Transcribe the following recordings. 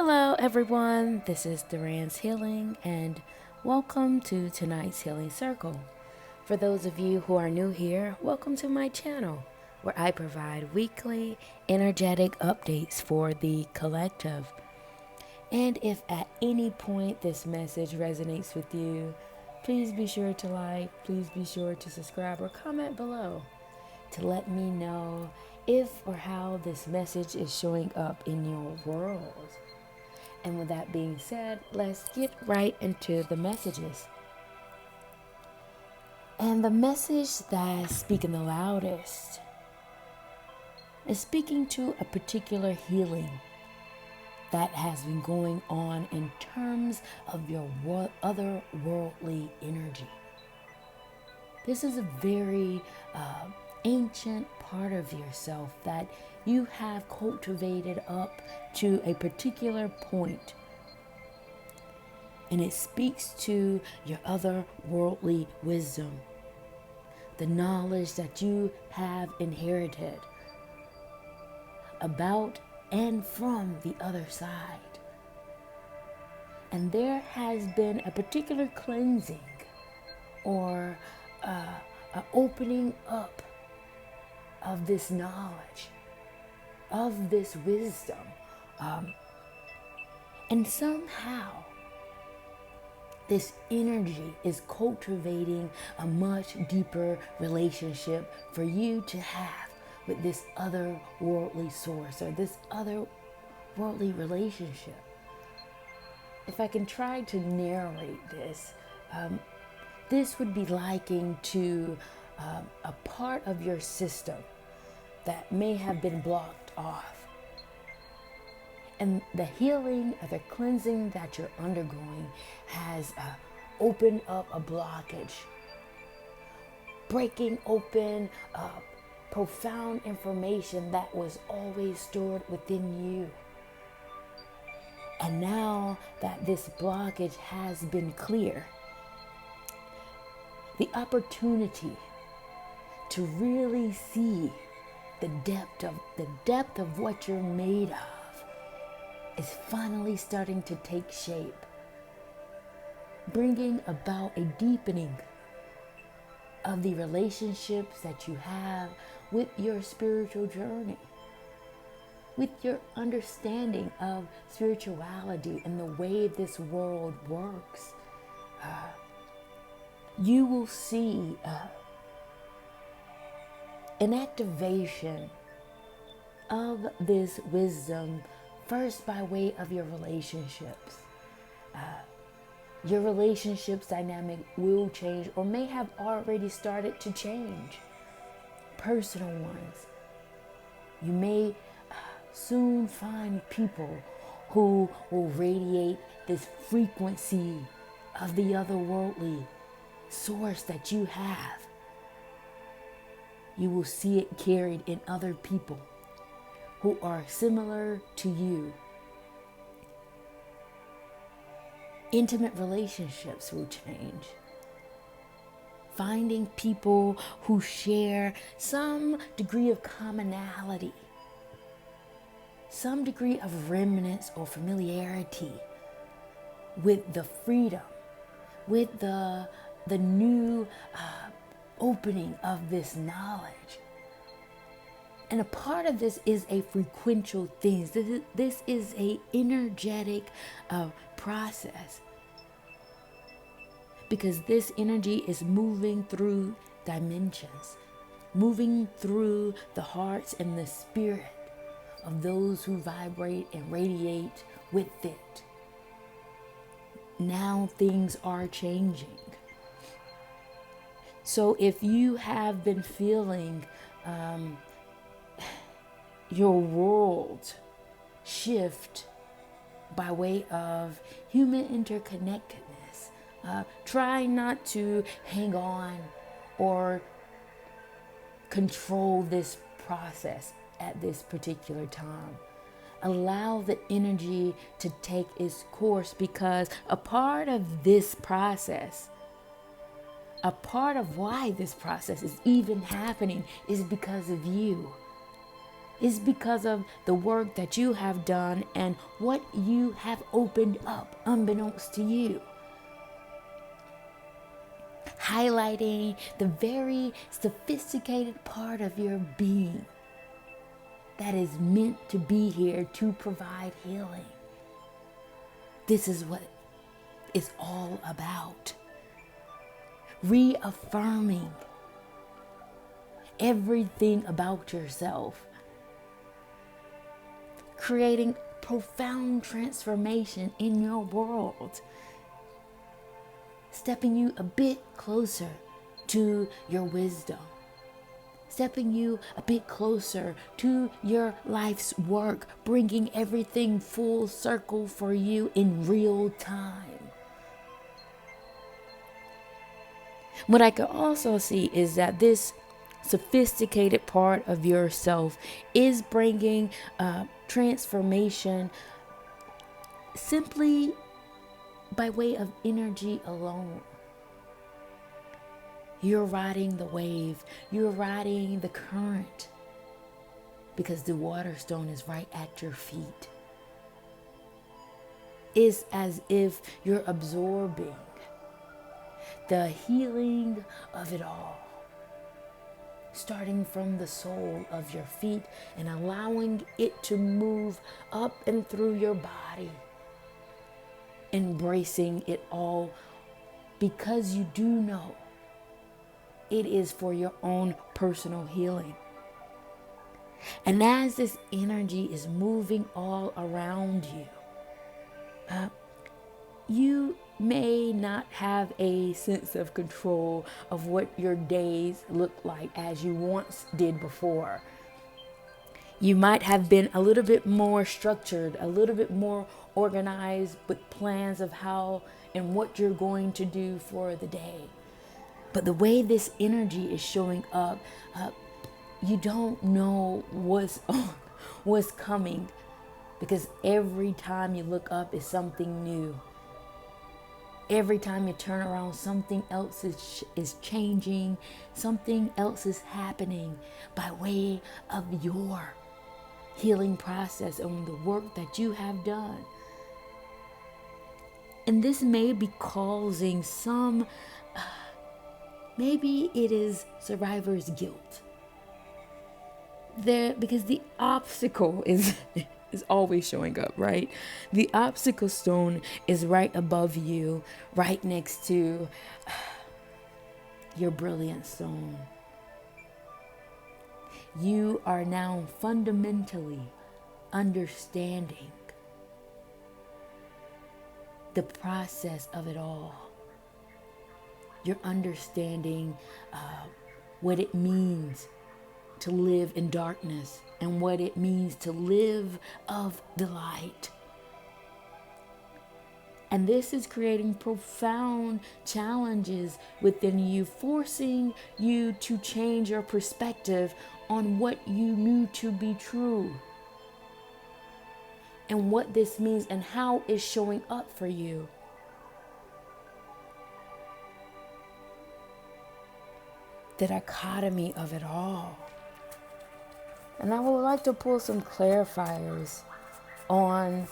Hello, everyone. This is Duran's Healing, and welcome to tonight's Healing Circle. For those of you who are new here, welcome to my channel, where I provide weekly energetic updates for the collective. And if at any point this message resonates with you, please be sure to like, please be sure to subscribe or comment below to let me know if or how this message is showing up in your world. And with that being said, let's get right into the messages. And the message that's speaking the loudest is speaking to a particular healing that has been going on in terms of your otherworldly energy. This is a very ancient part of yourself that you have cultivated up to a particular point. And it speaks to your otherworldly wisdom, the knowledge that you have inherited about and from the other side. And there has been a particular cleansing or an opening up of this knowledge, of this wisdom. And somehow, this energy is cultivating a much deeper relationship for you to have with this otherworldly source or this otherworldly relationship. If I can try to narrate this, this would be likened to a part of your system that may have been blocked off. And the healing or the cleansing that you're undergoing has opened up a blockage, breaking open profound information that was always stored within you. And now that this blockage has been clear, the opportunity to really see the depth of what you're made of is finally starting to take shape, bringing about a deepening of the relationships that you have with your spiritual journey, with your understanding of spirituality and the way this world works. You will see an activation of this wisdom, first by way of your relationships. Your relationships dynamic will change or may have already started to change. Personal ones. You may soon find people who will radiate this frequency of the otherworldly source that you have. You will see it carried in other people who are similar to you. Intimate relationships will change. Finding people who share some degree of commonality, some degree of remnants or familiarity with the freedom, with the new opening of this knowledge. And a part of this is a frequential thing. This is a energetic process, because this energy is moving through dimensions, moving through the hearts and the spirit of those who vibrate and radiate with it. Now things are changing. So if you have been feeling your world shift by way of human interconnectedness, try not to hang on or control this process at this particular time. Allow the energy to take its course, because a part of this process, a part of why this process is even happening, is because of you. is because of the work that you have done and what you have opened up unbeknownst to you. Highlighting the very sophisticated part of your being that is meant to be here to provide healing. This is what it's all about. Reaffirming everything about yourself. Creating profound transformation in your world. Stepping you a bit closer to your wisdom. Stepping you a bit closer to your life's work. Bringing everything full circle for you in real time. What I can also see is that this sophisticated part of yourself is bringing transformation simply by way of energy alone. You're riding the wave. You're riding the current because the water stone is right at your feet. It's as if you're absorbing the healing of it all. Starting from the sole of your feet and allowing it to move up and through your body. Embracing it all because you do know it is for your own personal healing. And as this energy is moving all around you, you may not have a sense of control of what your days look like as you once did before. You might have been a little bit more structured, a little bit more organized with plans of how and what you're going to do for the day. But the way this energy is showing up, you don't know what's coming, because every time you look up is something new. Every time you turn around, something else is changing, something else is happening by way of your healing process and the work that you have done. And this may be causing some, maybe it is survivor's guilt. Because the obstacle is always showing up, right? The obstacle stone is right above you, right next to your brilliant stone. You are now fundamentally understanding the process of it all. You're understanding what it means to live in darkness and what it means to live of the light. And this is creating profound challenges within you, forcing you to change your perspective on what you knew to be true and what this means and how it's showing up for you. The dichotomy of it all. And I would like to pull some clarifiers on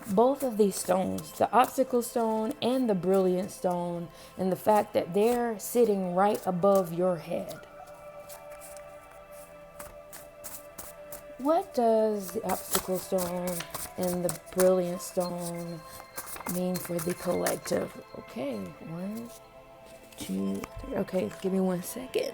both of these stones, the obstacle stone and the brilliant stone, and the fact that they're sitting right above your head. What does the obstacle stone and the brilliant stone mean for the collective? Okay, 1, 2, 3. Okay, give me 1 second.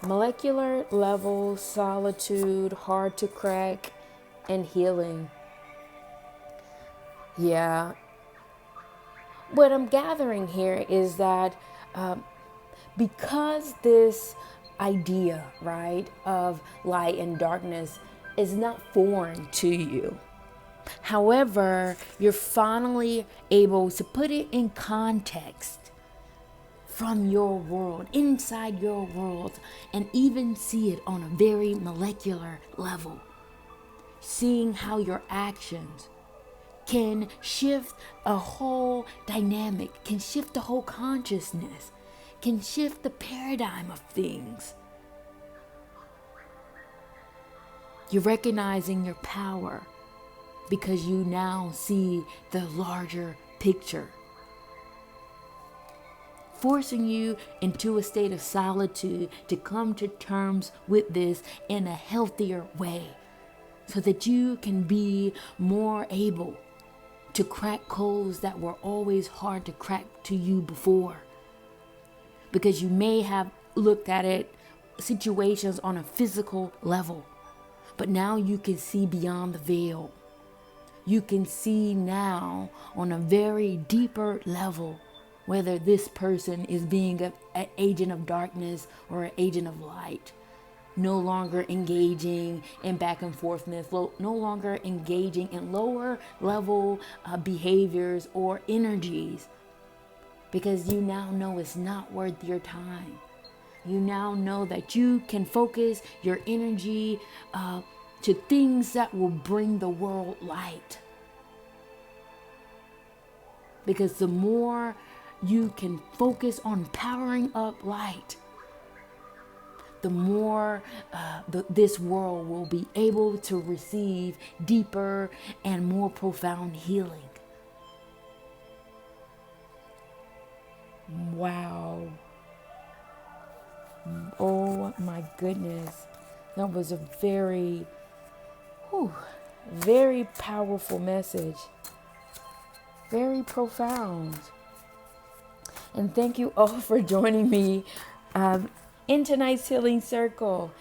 Molecular level, solitude, hard to crack, and healing. Yeah. What I'm gathering here is that because this idea, right, of light and darkness is not foreign to you. However, you're finally able to put it in context from your world, inside your world, and even see it on a very molecular level. Seeing how your actions can shift a whole dynamic, can shift the whole consciousness, can shift the paradigm of things. You're recognizing your power because you now see the larger picture, forcing you into a state of solitude to come to terms with this in a healthier way so that you can be more able to crack codes that were always hard to crack to you before. Because you may have looked at it, situations on a physical level, but now you can see beyond the veil. You can see now on a very deeper level whether this person is being an agent of darkness or an agent of light. No longer engaging in back and forthness, no longer engaging in lower level behaviors or energies, because you now know it's not worth your time. You now know that you can focus your energy to things that will bring the world light. Because the more you can focus on powering up light, the more this world will be able to receive deeper and more profound healing. Wow. Oh my goodness. That was a very powerful message. Very profound. And thank you all for joining me in tonight's Healing Circle.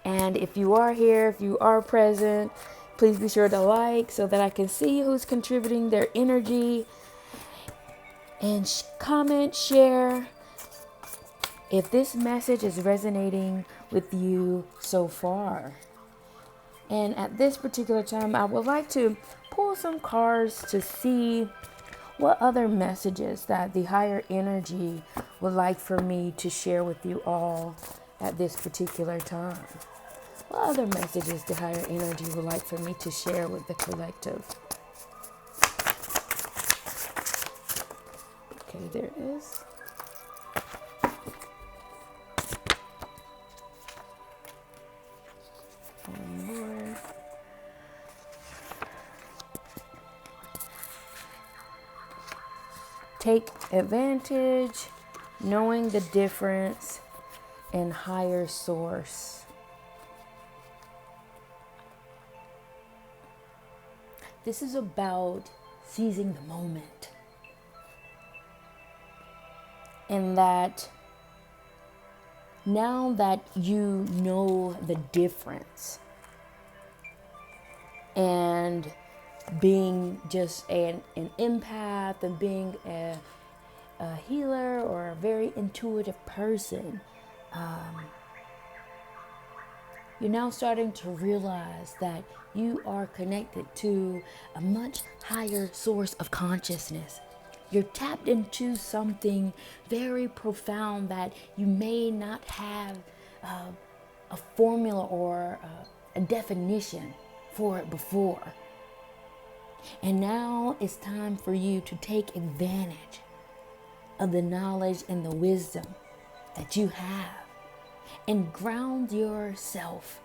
And if you are here, if you are present, please be sure to like so that I can see who's contributing their energy. And comment, share if this message is resonating with you so far. And at this particular time, I would like to pull some cards to see what other messages that the higher energy would like for me to share with you all at this particular time. What other messages the higher energy would like for me to share with the collective? Okay, there is. One more. Take advantage, knowing the difference in higher source. This is about seizing the moment. And that now that you know the difference, and being just an empath and being a healer or a very intuitive person, you're now starting to realize that you are connected to a much higher source of consciousness. You're tapped into something very profound that you may not have a formula or a definition for it before. And now it's time for you to take advantage of the knowledge and the wisdom that you have and ground yourself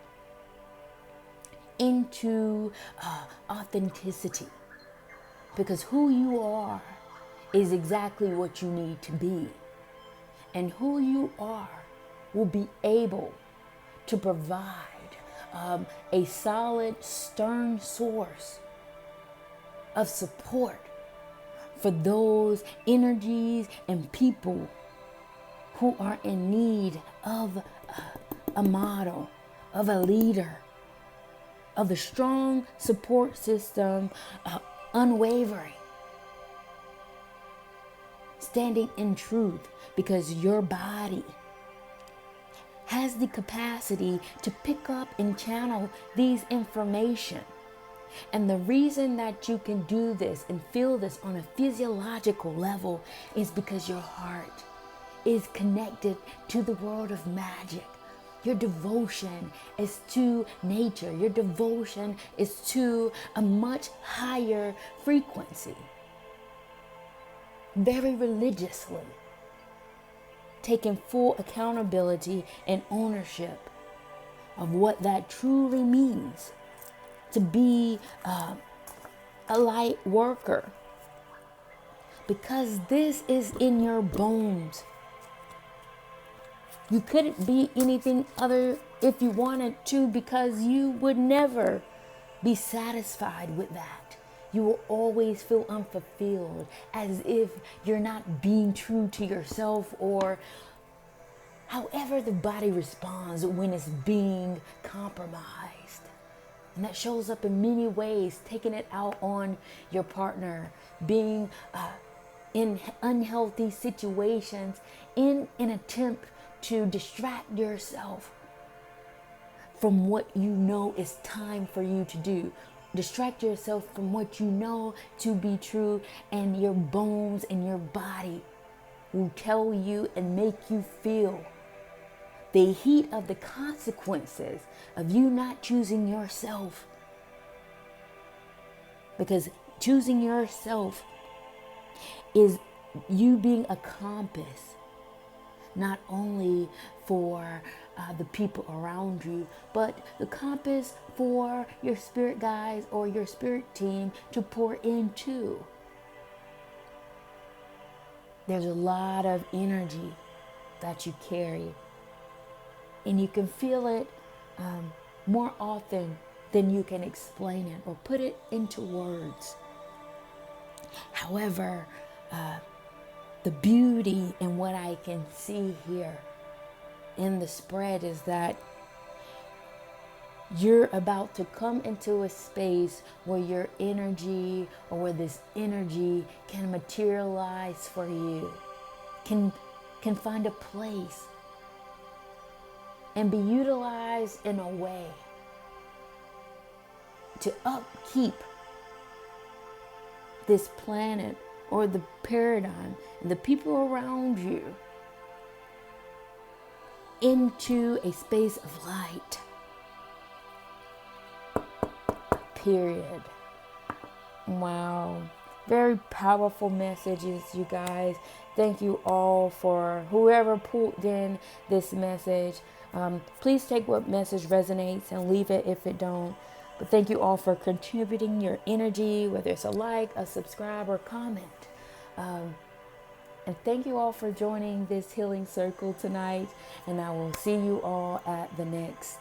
into authenticity, because who you are is exactly what you need to be, and who you are will be able to provide a solid, stern source of support for those energies and people who are in need of a model, of a leader, of a strong support system, unwavering, standing in truth, because your body has the capacity to pick up and channel these information. And the reason that you can do this and feel this on a physiological level is because your heart is connected to the world of magic. Your devotion is to nature. Your devotion is to a much higher frequency. Very religiously. taking full accountability and ownership of what that truly means to be a light worker. Because this is in your bones. You couldn't be anything other if you wanted to, because you would never be satisfied with that. You will always feel unfulfilled, as if you're not being true to yourself, or however the body responds when it's being compromised. And that shows up in many ways, taking it out on your partner, being in unhealthy situations in an attempt to distract yourself from what you know is time for you to do. Distract yourself from what you know to be true, and your bones and your body will tell you and make you feel the heat of the consequences of you not choosing yourself. Because choosing yourself is you being a compass, not only for the people around you, but the compass for your spirit guides or your spirit team to pour into. There's a lot of energy that you carry, and you can feel it more often than you can explain it or put it into words. However, the beauty in what I can see here in the spread is that you're about to come into a space where your energy, or where this energy can materialize for you, can find a place and be utilized in a way to upkeep this planet or the paradigm and the people around you into a space of light. Period. Wow. Very powerful messages, you guys. Thank you all for whoever pulled in this message. Please take what message resonates and leave it if it don't. But thank you all for contributing your energy, whether it's a like, a subscribe, or comment. And thank you all for joining this healing circle tonight. And I will see you all at the next